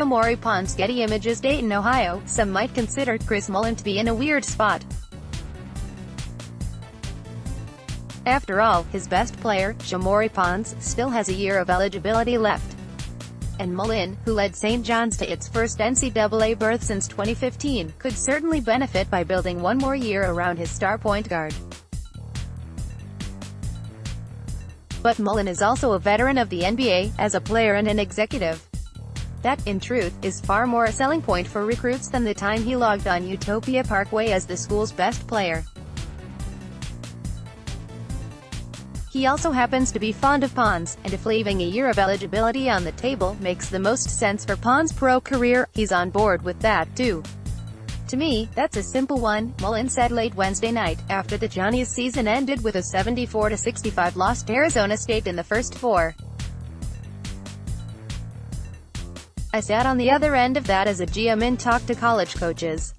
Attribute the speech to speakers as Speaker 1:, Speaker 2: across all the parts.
Speaker 1: Shamorie Ponds, Getty Images, Dayton, Ohio. Some might consider Chris Mullin to be in a weird spot. After all, his best player, Shamorie Ponds, still has a year of eligibility left. And Mullin, who led St. John's to its first NCAA berth since 2015, could certainly benefit by building one more year around his star point guard. But Mullin is also a veteran of the NBA, as a player and an executive. That, in truth, is far more a selling point for recruits than the time he logged on Utopia Parkway as the school's best player. He also happens to be fond of Ponds, and if leaving a year of eligibility on the table makes the most sense for Ponds' pro career, he's on board with that too. To me, that's a simple one, Mullin said late Wednesday night, after the Johnny's season ended with a 74-65 loss to Arizona State in the first four. I sat on the other end of that as a GM and talked to college coaches.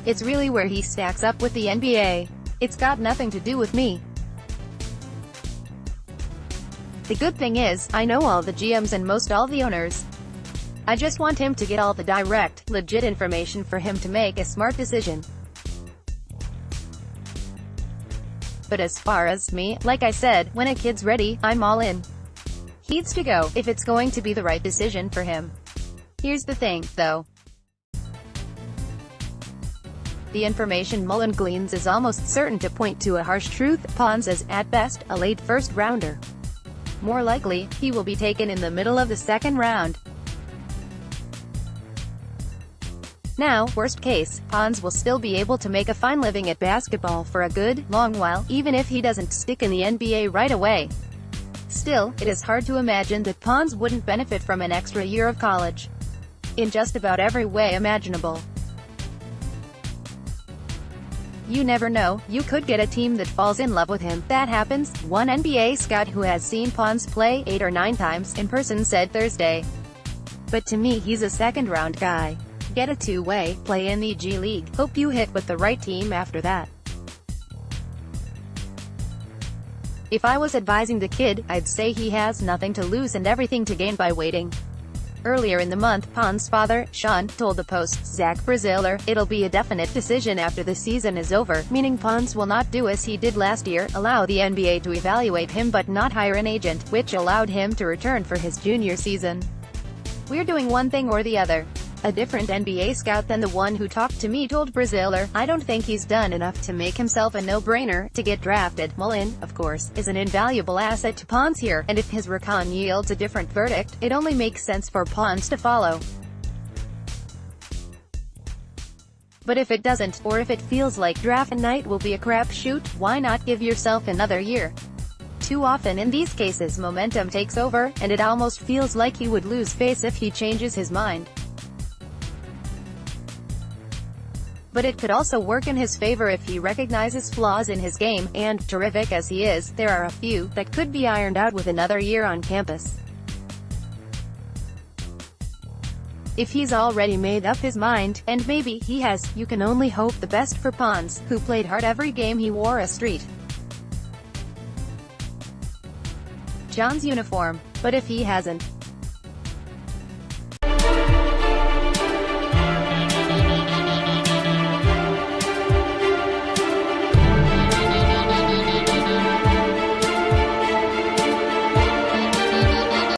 Speaker 1: It's really where he stacks up with the NBA. It's got nothing to do with me. The good thing is, I know all the GMs and most all the owners. I just want him to get all the direct, legit information for him to make a smart decision. But as far as me, like I said, when a kid's ready, I'm all in. He needs to go, if it's going to be the right decision for him. Here's the thing, though. The information Mullin gleans is almost certain to point to a harsh truth. Ponds is, at best, a late first-rounder. More likely, he will be taken in the middle of the second round. Now, worst case, Ponds will still be able to make a fine living at basketball for a good, long while, even if he doesn't stick in the NBA right away. Still, it is hard to imagine that Ponds wouldn't benefit from an extra year of college. In just about every way imaginable. You never know, you could get a team that falls in love with him. That happens, one NBA scout who has seen Ponds play 8 or 9 times in person said Thursday. But to me he's a second-round guy. Get a two-way, play in the G League, hope you hit with the right team after that. If I was advising the kid, I'd say he has nothing to lose and everything to gain by waiting. Earlier in the month, Ponds' father, Sean, told the Post's Zach Braziller, it'll be a definite decision after the season is over, meaning Ponds will not do as he did last year, allow the NBA to evaluate him but not hire an agent, which allowed him to return for his junior season. We're doing one thing or the other. A different NBA scout than the one who talked to me told Braziller, I don't think he's done enough to make himself a no-brainer to get drafted. Mullin, of course, is an invaluable asset to Ponds here, and if his recon yields a different verdict, it only makes sense for Ponds to follow. But if it doesn't, or if it feels like draft night will be a crapshoot, why not give yourself another year? Too often in these cases momentum takes over, and it almost feels like he would lose face if he changes his mind. But it could also work in his favor if he recognizes flaws in his game, and, terrific as he is, there are a few that could be ironed out with another year on campus. If he's already made up his mind, and maybe he has, you can only hope the best for Ponds, who played hard every game he wore a St. John's uniform. But if he hasn't,